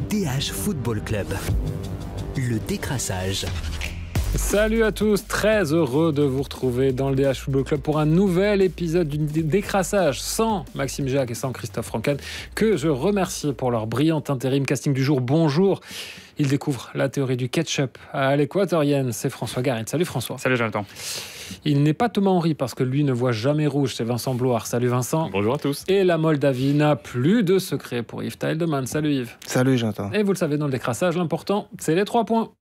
DH Football Club. Le décrassage. Salut à tous, très heureux de vous retrouver dans le DH Football Club pour un nouvel épisode du décrassage sans Maxime Jacques et sans Christophe Franken, que je remercie pour leur brillant intérim casting du jour. Bonjour. Il découvre la théorie du ketchup à l'équatorienne, c'est François Garin. Salut François. Salut Jonathan. Il n'est pas Thomas Henry parce que lui ne voit jamais rouge, c'est Vincent Bloire. Salut Vincent. Bonjour à tous. Et la Moldavie n'a plus de secret pour Yves Teildemann. Salut Yves. Salut Jonathan. Et vous le savez, dans le décrassage, l'important, c'est les 3 points.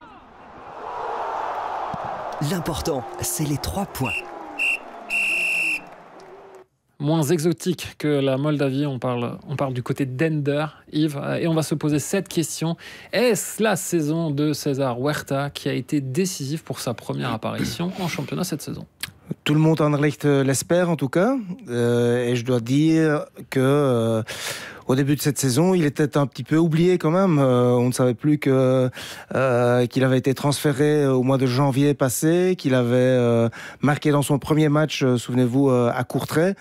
L'important, c'est les 3 points. Moins exotique que la Moldavie, on parle du côté d'Ender, Yves, et on va se poser cette question. Est-ce la saison de César Huerta qui a été décisive pour sa première apparition en championnat cette saison ? Tout le monde Anderlecht l'espère en tout cas, et je dois dire que au début de cette saison, il était un petit peu oublié quand même. On ne savait plus qu'il avait été transféré au mois de janvier passé, qu'il avait marqué dans son premier match, souvenez-vous, à Courtrai.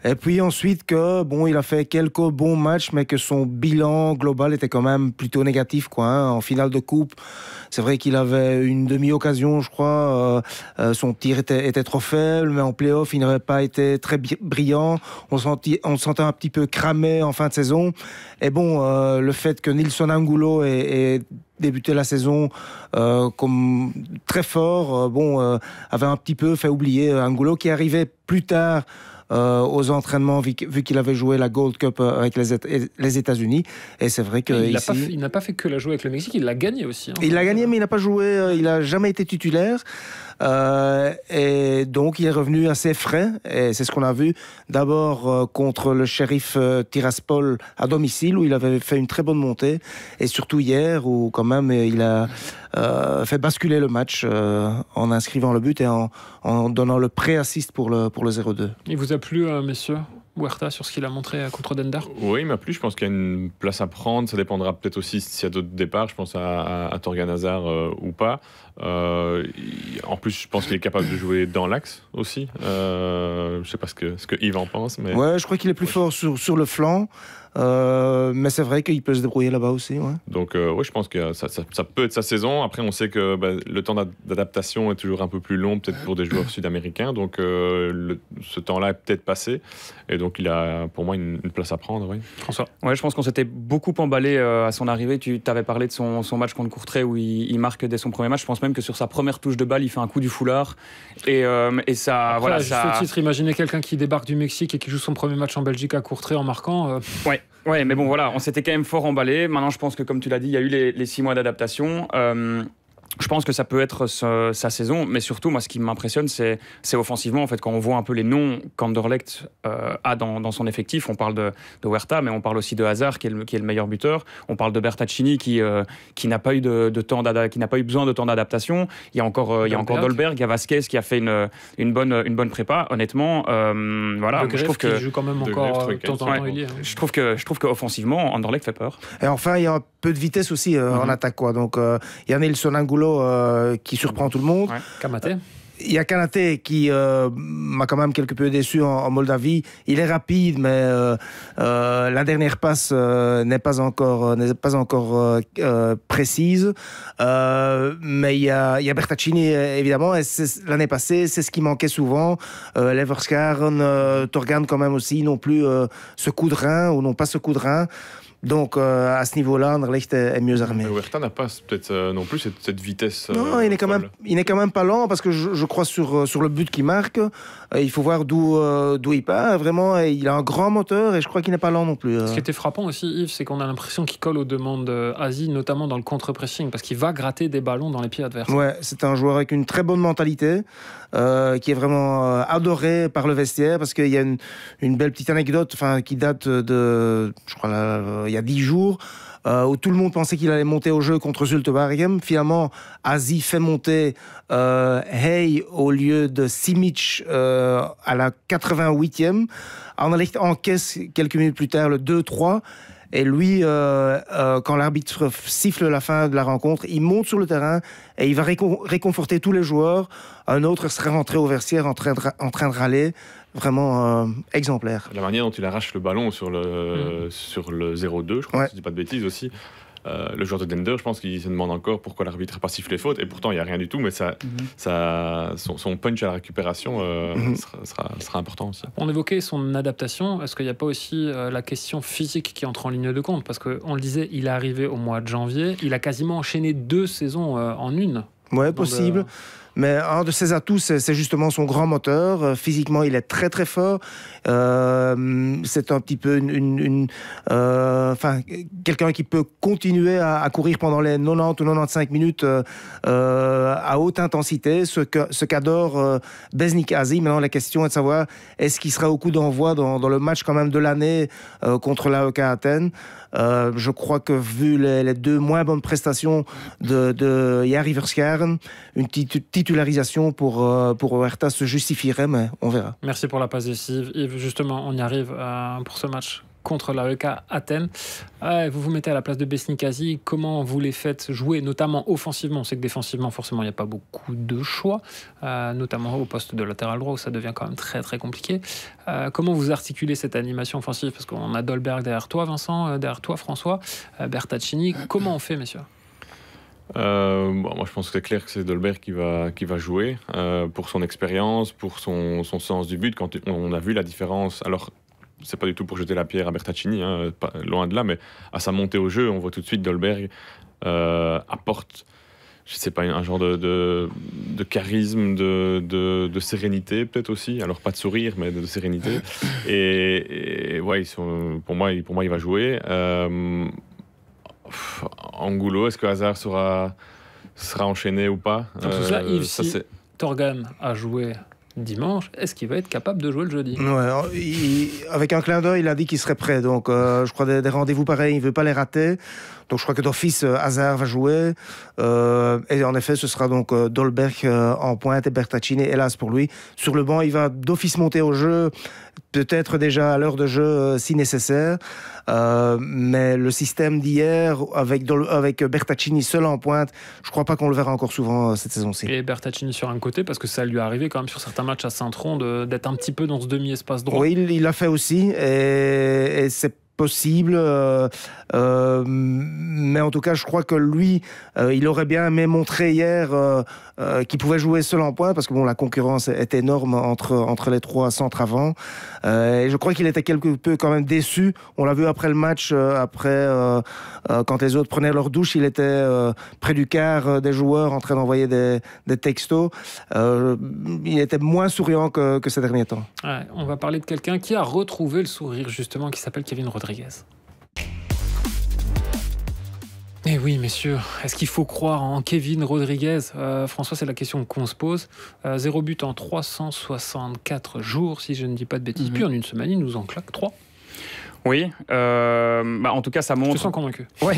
Et puis ensuite il a fait quelques bons matchs, mais que son bilan global était quand même plutôt négatif, quoi. En finale de coupe, c'est vrai qu'il avait une demi-occasion, je crois. Son tir était trop faible, mais en play-off, il n'avait pas été très brillant. On le sentait un petit peu cramé en fin de saison. Et le fait que Nilson Angulo ait débuté la saison comme très fort, avait un petit peu fait oublier Angulo, qui arrivait plus tard aux entraînements, vu qu'il avait joué la Gold Cup avec les États-Unis. Et c'est vrai qu'il n'a pas fait que la jouer avec le Mexique, il l'a gagné aussi. Il l'a gagné, mais il n'a pas joué, il n'a jamais été titulaire. Et donc il est revenu assez frais, et c'est ce qu'on a vu d'abord contre le Sheriff Tiraspol à domicile, où il avait fait une très bonne montée, et surtout hier où quand même il a fait basculer le match en inscrivant le but et en donnant le pré-assist pour le 0-2. Il vous a plu, messieurs, Huerta, sur ce qu'il a montré contre Dender ? Oui, il m'a plu. Je pense qu'il y a une place à prendre. Ça dépendra peut-être aussi s'il y a d'autres départs. Je pense à Torgan Hazard ou pas. En plus, je pense qu'il est capable de jouer dans l'axe aussi. Je ne sais pas ce que Yves en pense. Mais... Ouais, je crois qu'il est plus fort sur le flanc. Mais c'est vrai qu'il peut se débrouiller là-bas aussi. Ouais. Donc, je pense que ça peut être sa saison. Après, on sait que le temps d'adaptation est toujours un peu plus long, peut-être pour des joueurs sud-américains. Donc, ce temps-là est peut-être passé. Et donc, il a pour moi une place à prendre. Oui. François ? Ouais, je pense qu'on s'était beaucoup emballé à son arrivée. Tu t'avais parlé de son match contre Courtrai où il marque dès son premier match. Je pense même que sur sa première touche de balle, il fait un coup du foulard. Et ça. Après, voilà, à juste titre, imaginez quelqu'un qui débarque du Mexique et qui joue son premier match en Belgique à Courtrai en marquant. Ouais, mais bon, voilà, on s'était quand même fort emballé. Maintenant, je pense que, comme tu l'as dit, il y a eu les 6 mois d'adaptation. Je pense que ça peut être sa saison, mais surtout, moi, ce qui m'impressionne, c'est offensivement, en fait, quand on voit un peu les noms qu'Anderlecht a dans son effectif. On parle de Huerta, mais on parle aussi de Hazard, qui est le meilleur buteur. On parle de Bertaccini, qui n'a pas eu qui n'a pas eu besoin de temps d'adaptation. Il y a encore Dolberg, il y a Vasquez, qui a fait une bonne prépa. Honnêtement, voilà. Je trouve que joue quand même encore de temps en temps. Je trouve que offensivement, Anderlecht fait peur. Et enfin, il y a un peu de vitesse aussi en attaque, quoi. Donc, il y a Nilson Angulo qui surprend tout le monde. Ouais. Kamaté. Il y a Kanaté qui m'a quand même quelque peu déçu en Moldavie. Il est rapide, mais la dernière passe n'est pas encore précise. Mais il y a Bertaccini, évidemment. Et l'année passée, c'est ce qui manquait souvent. Leverskaren, Torgan quand même aussi, non plus ce coup de rein, ou non pas ce coup de rein. Donc, à ce niveau-là, Anderlecht est mieux armé. Huerta n'a pas peut-être non plus cette vitesse. Non, il n'est quand même pas lent, parce que je crois sur le but qu'il marque, il faut voir d'où il part. Vraiment, il a un grand moteur et je crois qu'il n'est pas lent non plus. Ce qui était frappant aussi, Yves, c'est qu'on a l'impression qu'il colle aux demandes Asie, notamment dans le contre-pressing, parce qu'il va gratter des ballons dans les pieds adverses. Ouais, c'est un joueur avec une très bonne mentalité, qui est vraiment adoré par le vestiaire, parce qu'il y a une belle petite anecdote qui date de, je crois, il y a 10 jours, où tout le monde pensait qu'il allait monter au jeu contre Zulte Waregem. Finalement, Asie fait monter Hey au lieu de Simic à la 88e. Anderlecht encaisse quelques minutes plus tard le 2-3. Et lui, quand l'arbitre siffle la fin de la rencontre, il monte sur le terrain et il va réconforter tous les joueurs. Un autre serait rentré au vestiaire en train de râler. Vraiment exemplaire. La manière dont il arrache le ballon sur le 0-2, je crois, si je ne dis pas de bêtises aussi. le joueur de Dender, je pense qu'il se demande encore pourquoi l'arbitre n'a pas sifflé faute. Et pourtant, il n'y a rien du tout. Mais son punch à la récupération sera important aussi. On évoquait son adaptation. Est-ce qu'il n'y a pas aussi la question physique qui entre en ligne de compte? Parce qu'on le disait, il est arrivé au mois de janvier. Il a quasiment enchaîné 2 saisons en une. Ouais, possible. Mais un de ses atouts, c'est justement son grand moteur. Physiquement, il est très très fort. C'est un petit peu quelqu'un qui peut continuer à courir pendant les 90 ou 95 minutes à haute intensité, ce qu'adore Besnik Azi. Maintenant, la question est de savoir est-ce qu'il sera au coup d'envoi dans le match quand même de l'année contre l'AEK Athènes. Je crois que vu les 2 moins bonnes prestations de Jari Verskaren, une titularisation pour Oerta se justifierait, mais on verra. Merci pour la passe décisive. Yves, justement, on y arrive pour ce match contre l'AEK Athènes. Vous vous mettez à la place de Besnik Azi. Comment vous les faites jouer, notamment offensivement? On sait que défensivement, forcément, il n'y a pas beaucoup de choix, notamment au poste de latéral droit où ça devient quand même très très compliqué. Comment vous articulez cette animation offensive? Parce qu'on a Dolberg derrière toi, Vincent, derrière toi, François, Bertaccini. Comment on fait, messieurs? Moi, je pense que c'est clair que c'est Dolberg qui va jouer pour son expérience, pour son sens du but. Quand on a vu la différence, alors c'est pas du tout pour jeter la pierre à Bertaccini, loin de là, mais à sa montée au jeu, on voit tout de suite Dolberg apporte, je sais pas, un genre de charisme, de sérénité peut-être aussi. Alors pas de sourire, mais de sérénité. Et ouais, pour moi, il va jouer. Angulo, est-ce que Hazard sera enchaîné ou pas? Donc tout ça, Yves, si Torgan a joué dimanche, est-ce qu'il va être capable de jouer le jeudi? Ouais, avec un clin d'œil, il a dit qu'il serait prêt. Donc je crois des rendez-vous pareils, il ne veut pas les rater. Donc je crois que d'office, Hazard va jouer. Et en effet, ce sera donc Dolberg en pointe et Bertaccini, hélas pour lui. Sur le banc, il va d'office monter au jeu, peut-être déjà à l'heure de jeu si nécessaire. Mais le système d'hier, avec Bertaccini seul en pointe, je ne crois pas qu'on le verra encore souvent cette saison-ci. Et Bertaccini sur un côté, parce que ça lui est arrivé quand même sur certains matchs à Saint-Tron d'être un petit peu dans ce demi-espace droit. Oui, il l'a fait aussi. Et c'est possible, mais en tout cas je crois que lui il aurait bien aimé montrer hier qu'il pouvait jouer seul en pointe, parce que bon, la concurrence est énorme entre les 3 centres avant, et je crois qu'il était quelque peu quand même déçu. On l'a vu après le match, quand les autres prenaient leur douche, il était près du quart des joueurs en train d'envoyer des textos. Il était moins souriant que ces derniers temps. Ouais, on va parler de quelqu'un qui a retrouvé le sourire justement, qui s'appelle Kevin Rodriguez. Eh oui, messieurs, est-ce qu'il faut croire en Kevin Rodriguez? François, c'est la question qu'on se pose. 0 but en 364 jours, si je ne dis pas de bêtises. Puis en une semaine, il nous en claque 3. Oui, en tout cas ça montre. Je te sens convaincu. Ouais.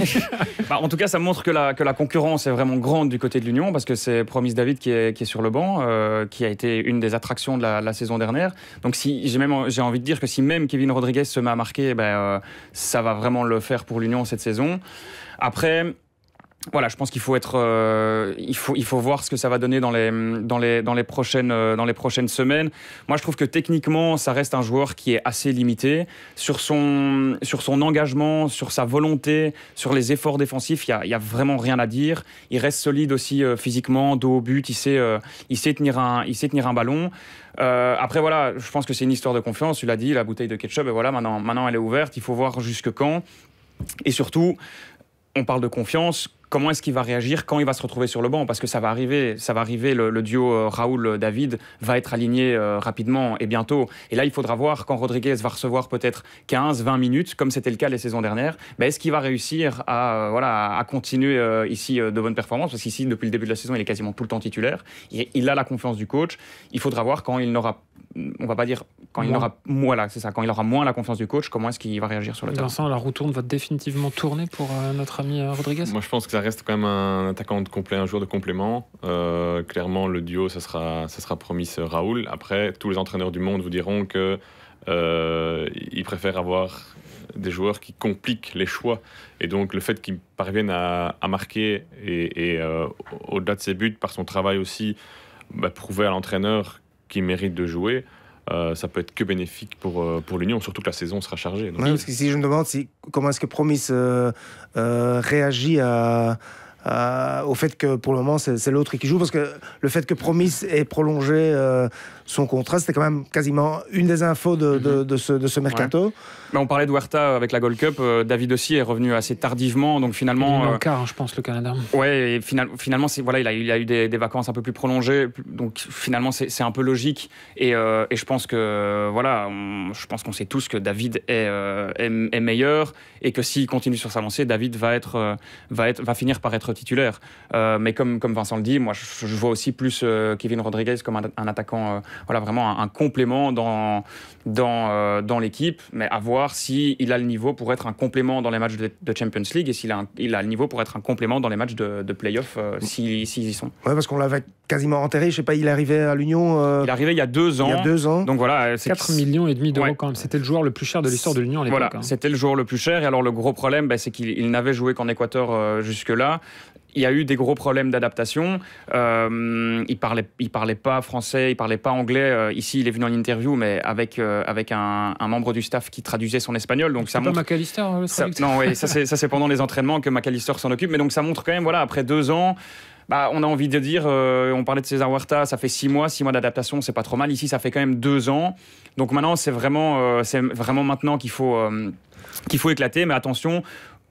En tout cas ça montre que la concurrence est vraiment grande du côté de l'Union, parce que c'est Promise David qui est sur le banc, qui a été une des attractions de la saison dernière. Donc j'ai envie de dire que si même Kevin Rodriguez se met à marquer, ça va vraiment le faire pour l'Union cette saison. Après, voilà, je pense qu'il faut il faut voir ce que ça va donner dans les prochaines semaines. Moi, je trouve que techniquement, ça reste un joueur qui est assez limité sur son engagement, sur sa volonté, sur les efforts défensifs. Il y a vraiment rien à dire. Il reste solide aussi physiquement, dos au but. Il sait tenir un ballon. Après, voilà, je pense que c'est une histoire de confiance. Tu l'as dit, la bouteille de ketchup. Et voilà, maintenant, elle est ouverte. Il faut voir jusque quand. Et surtout, on parle de confiance. Comment est-ce qu'il va réagir quand il va se retrouver sur le banc? Parce que ça va arriver, le duo Raoul-David va être aligné rapidement et bientôt. Et là, il faudra voir quand Rodriguez va recevoir peut-être 15-20 minutes, comme c'était le cas les saisons dernières. Est-ce qu'il va réussir à continuer ici de bonnes performances? Parce qu'ici, depuis le début de la saison, il est quasiment tout le temps titulaire. Il a la confiance du coach. Il faudra voir quand il n'aura... On va pas dire quand il aura quand il aura moins la confiance du coach, comment est-ce qu'il va réagir sur le terrain. Vincent, la roue tourne va définitivement tourner pour notre ami Rodriguez. Moi, je pense que ça reste quand même un attaquant complet, un joueur de complément. Clairement, le duo, ça sera Promis Raoul. Après, tous les entraîneurs du monde vous diront que ils préfèrent avoir des joueurs qui compliquent les choix. Et donc, le fait qu'ils parviennent à marquer et au-delà de ses buts, par son travail aussi, prouver à l'entraîneur qui mérite de jouer. ça peut être que bénéfique pour l'Union, surtout que la saison sera chargée. Donc. Ouais, parce que si je me demande comment est-ce que Promis réagit au fait que pour le moment c'est l'autre qui joue, parce que le fait que Promis ait prolongé son contrat, c'était quand même quasiment une des infos de ce mercato. Ouais. Mais on parlait de Huerta avec la Gold Cup, David aussi est revenu assez tardivement, donc finalement... Il est en quart, je pense, le Canada. Ouais, et finalement il a eu des vacances un peu plus prolongées, donc finalement c'est un peu logique, et je pense que je pense qu'on sait tous que David est meilleur, et que s'il continue sur sa lancée, David va finir par être titulaire. Mais comme Vincent le dit, moi je vois aussi plus Kevin Rodriguez comme un attaquant, vraiment un complément dans l'équipe, mais à voir s'il a le niveau pour être un complément dans les matchs de Champions League, et s'il a le niveau pour être un complément dans les matchs de play-off s'ils y sont. Ouais, parce qu'on l'avait quasiment enterré. Je sais pas, il est arrivé à l'Union. Il est arrivé il y a 2 ans. Il y a 2 ans. Donc voilà, 4,5 millions d'euros quand même. C'était le joueur le plus cher de l'histoire de l'Union à l'époque. Voilà, c'était le joueur le plus cher. Et alors le gros problème, c'est qu'il n'avait joué qu'en Équateur jusque-là. Il y a eu des gros problèmes d'adaptation. Il parlait pas français, il parlait pas anglais. Ici, il est venu en interview, mais avec un membre du staff qui traduisait son espagnol. Donc ça montre. Pas McAllister, le traducteur. Non, oui, ça c'est pendant les entraînements que McAllister s'en occupe. Mais donc ça montre quand même, après 2 ans. On a envie de dire, on parlait de César Huerta, ça fait 6 mois d'adaptation, c'est pas trop mal. Ici, ça fait quand même 2 ans. Donc maintenant, c'est vraiment maintenant qu'il faut éclater. Mais attention,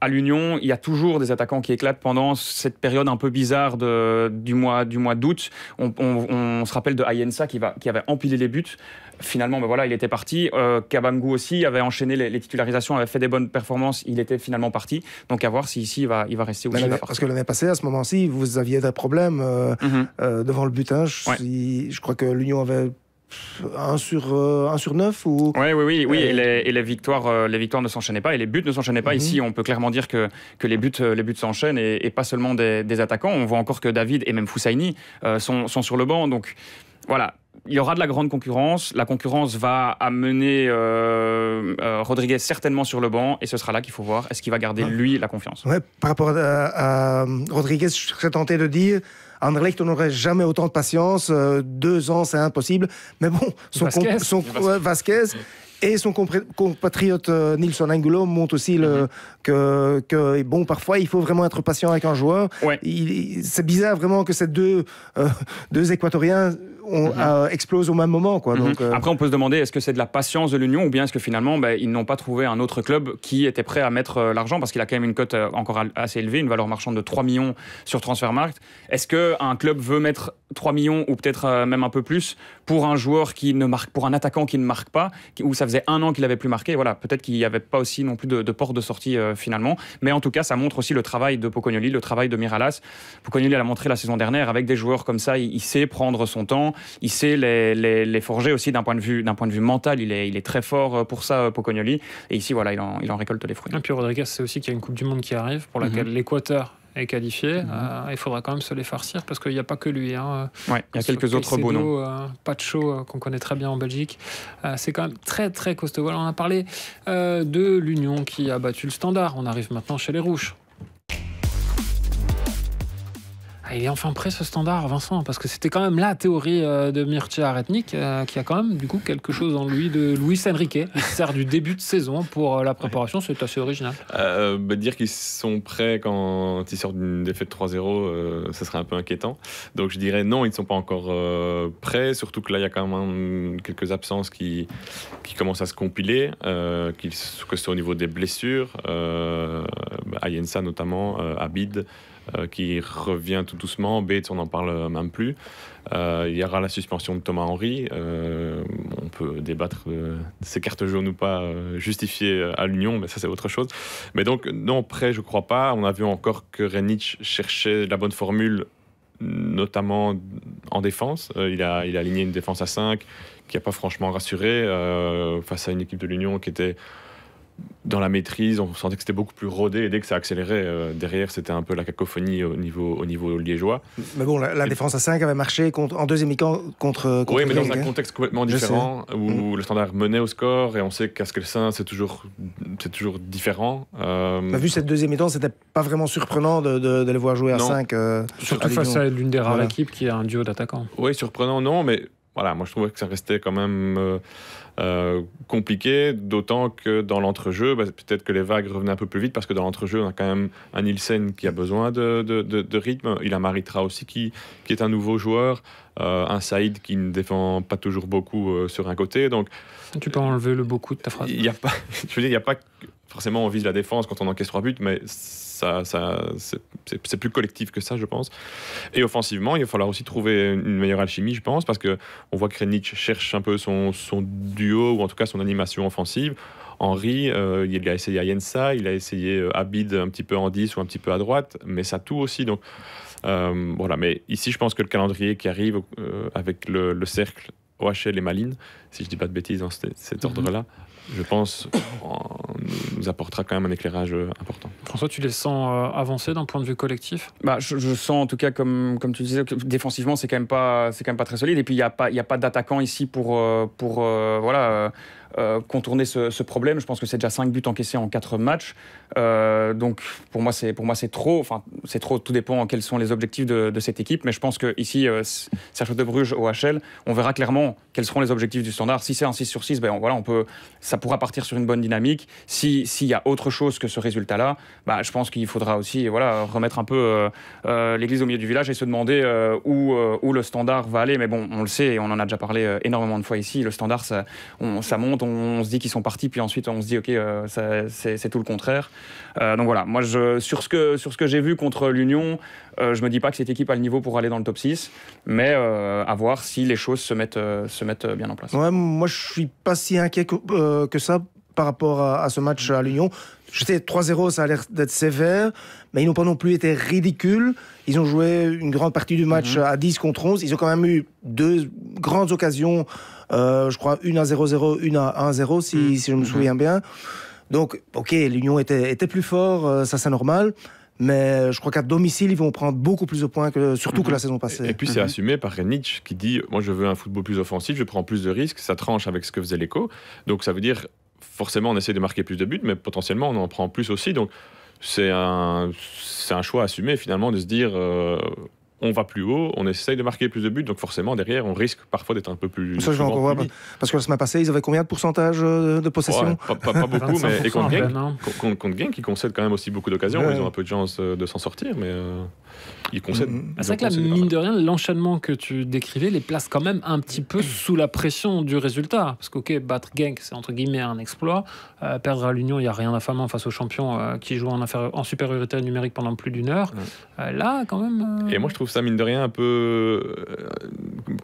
à l'Union, il y a toujours des attaquants qui éclatent pendant cette période un peu bizarre du mois d'août. On se rappelle de Ayensa qui avait empilé les buts. Finalement, il était parti. Kabangu aussi avait enchaîné les titularisations, avait fait des bonnes performances. Il était finalement parti. Donc à voir si ici il va rester aussi. Parce que l'année passée, à ce moment-ci, vous aviez des problèmes devant le but. Je crois que l'Union avait 1 sur 9 ou... Oui. Et les victoires ne s'enchaînaient pas, et les buts ne s'enchaînaient pas. Ici, on peut clairement dire que les buts s'enchaînent, et pas seulement des attaquants. On voit encore que David et même Foussaini sont sur le banc. Donc voilà, il y aura de la grande concurrence. La concurrence va amener Rodriguez certainement sur le banc, et ce sera là qu'il faut voir est-ce qu'il va garder lui la confiance. Ouais, par rapport à Rodriguez, je serais tenté de dire Anderlecht, on n'aurait jamais autant de patience. 2 ans, c'est impossible. Mais bon, Vasquez et son compatriote Nilsson Angulo montrent aussi que parfois, il faut vraiment être patient avec un joueur. Ouais. C'est bizarre vraiment que ces deux Équatoriens explosent au même moment. Donc, Après, on peut se demander, est-ce que c'est de la patience de l'Union, ou bien est-ce que finalement, ils n'ont pas trouvé un autre club qui était prêt à mettre l'argent, parce qu'il a quand même une cote encore assez élevée, une valeur marchande de 3 millions sur Transfermarkt. Est-ce qu'un club veut mettre 3 millions, ou peut-être même un peu plus, pour un joueur qui ne marque, pour un attaquant qui ne marque pas, où ça faisait 1 an qu'il n'avait plus marqué? Voilà, peut-être qu'il n'y avait pas aussi non plus de porte de sortie finalement. Mais en tout cas, ça montre aussi le travail de Pocognoli, le travail de Miralas. Pocognoli l'a montré la saison dernière, avec des joueurs comme ça, il sait prendre son temps, il sait les forger aussi d'un point de vue mental. Il est très fort pour ça, Pocognoli. Et ici, il en récolte les fruits. Et puis Rodriguez, c'est aussi qu'il y a une Coupe du Monde qui arrive, pour laquelle l'Équateur est qualifié. Il faudra quand même se les farcir, parce qu'il n'y a pas que lui. Il y a quelques autres beaux noms. Pacho, qu'on connaît très bien en Belgique. C'est quand même très très costaud. Voilà, on a parlé de l'Union qui a battu le Standard. On arrive maintenant chez les Rouges. Il est enfin prêt, ce Standard, Vincent, parce que c'était quand même la théorie de Mircea Aretnik, qui a quand même du coup quelque chose en lui de Luis Enrique. Il sert du début de saison pour la préparation, c'est assez original. Dire qu'ils sont prêts quand ils sortent d'une défaite 3-0, ça serait un peu inquiétant. Donc je dirais non, ils ne sont pas encore prêts, surtout que là il y a quand même quelques absences qui commencent à se compiler, que ce soit au niveau des blessures, Ayensa notamment, Abid, qui revient tout doucement. Bates, on n'en parle même plus. Il y aura la suspension de Thomas Henry. On peut débattre de ces cartes jaunes ou pas justifiées à l'Union, mais ça c'est autre chose. Mais donc non, prêt je crois pas. On a vu encore que Renic cherchait la bonne formule, notamment en défense. Il a aligné une défense à 5 qui n'a pas franchement rassuré face à une équipe de l'Union qui était dans la maîtrise. On sentait que c'était beaucoup plus rodé, et dès que ça accélérait, derrière c'était un peu la cacophonie au niveau liégeois. Mais bon, la défense à 5 avait marché en deuxième mi-temps contre oui, mais dans un contexte complètement différent, où le Standard menait au score, et on sait qu'à Scalsin c'est toujours différent. Vu cette deuxième mi-temps, c'était pas vraiment surprenant de les voir jouer à 5. Surtout face à l'une des rares équipes qui a un duo d'attaquants. Oui, surprenant non, mais voilà, moi je trouvais que ça restait quand même compliqué, d'autant que dans l'entrejeu, peut-être que les vagues revenaient un peu plus vite, parce que dans l'entrejeu, on a quand même un Nielsen qui a besoin de rythme, il a Maritra aussi qui est un nouveau joueur, un Saïd qui ne défend pas toujours beaucoup sur un côté, donc... Tu peux enlever le beaucoup de ta phrase. Il n'y a pas, je veux dire, il n'y a pas forcément on vise la défense quand on encaisse 3 buts, mais c'est plus collectif que ça, je pense. Et offensivement, il va falloir aussi trouver une meilleure alchimie, je pense, parce qu'on voit que Krenic cherche un peu son duo, ou en tout cas son animation offensive. Henry, il a essayé Ayensa, il a essayé Abid un petit peu en 10 ou un petit peu à droite, mais ça tout aussi. Donc, voilà. Mais ici, je pense que le calendrier qui arrive avec le cercle OHL et Malines, si je ne dis pas de bêtises dans cet ordre-là, je pense nous apportera quand même un éclairage important. François, tu les sens avancer d'un point de vue collectif ? Je sens en tout cas, comme tu disais, que défensivement c'est quand même pas très solide, et puis il y a pas d'attaquant ici pour contourner ce problème. Je pense que c'est déjà 5 buts encaissés en 4 matchs, donc pour moi c'est trop. Enfin, c'est trop, tout dépend quels sont les objectifs de cette équipe, mais je pense que ici Cercle de Bruges OHL, on verra clairement quels seront les objectifs du Standard. Si c'est un 6 sur 6, ça pourra partir sur une bonne dynamique. S'il y a autre chose que ce résultat-là, je pense qu'il faudra aussi remettre un peu l'église au milieu du village et se demander où le Standard va aller. Mais bon, on le sait et on en a déjà parlé énormément de fois ici, le Standard, ça monte, on se dit qu'ils sont partis, puis ensuite on se dit ok, c'est tout le contraire. Donc voilà, moi sur ce que j'ai vu contre l'Union, je me dis pas que cette équipe a le niveau pour aller dans le top 6, mais à voir si les choses se mettent bien en place. Ouais, moi je suis pas si inquiet que ça par rapport à ce match à l'Union. Je sais, 3-0, ça a l'air d'être sévère, mais ils n'ont pas non plus été ridicules. Ils ont joué une grande partie du match à 10 contre 11. Ils ont quand même eu 2 grandes occasions, je crois une à 0-0, une à 1-0, si je me souviens bien. Donc, ok, l'Union était plus fort, ça c'est normal. Mais je crois qu'à domicile, ils vont prendre beaucoup plus de points, surtout que la saison passée. Et puis c'est assumé par Krenic qui dit « Moi je veux un football plus offensif, je prends plus de risques », ça tranche avec ce que faisait l'Eco. Donc ça veut dire, forcément on essaie de marquer plus de buts, mais potentiellement on en prend plus aussi. Donc c'est un choix assumé finalement de se dire on va plus haut, on essaye de marquer plus de buts, donc forcément derrière on risque parfois d'être un peu plus... Ça je vais encore voir, parce que la semaine passée ils avaient combien de pourcentage de possession? Pas beaucoup, mais et contre Genk qui concède quand même aussi beaucoup d'occasions, ils ont un peu de chance de s'en sortir, mais ils concèdent. C'est vrai que là, mine de rien, l'enchaînement que tu décrivais les place quand même un petit peu sous la pression du résultat, parce que battre Genk c'est entre guillemets un exploit, perdre à l'Union il n'y a rien d'infamant face aux champions qui jouent en supériorité numérique pendant plus d'une heure, là quand même... Et moi je trouve ça mine de rien un peu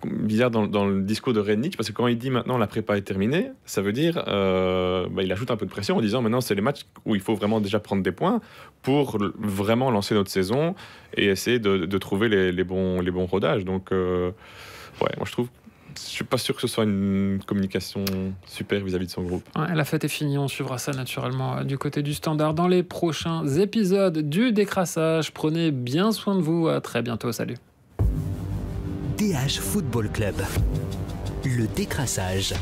bizarre dans le discours de Krenic, parce que quand il dit maintenant la prépa est terminée, ça veut dire il ajoute un peu de pression en disant maintenant c'est les matchs où il faut vraiment déjà prendre des points pour vraiment lancer notre saison et essayer de trouver les bons rodages. Donc moi je trouve, je suis pas sûr que ce soit une communication super vis-à-vis de son groupe. Ouais, la fête est finie, on suivra ça naturellement du côté du Standard dans les prochains épisodes du Décrassage. Prenez bien soin de vous, à très bientôt, salut. DH Football Club, le décrassage.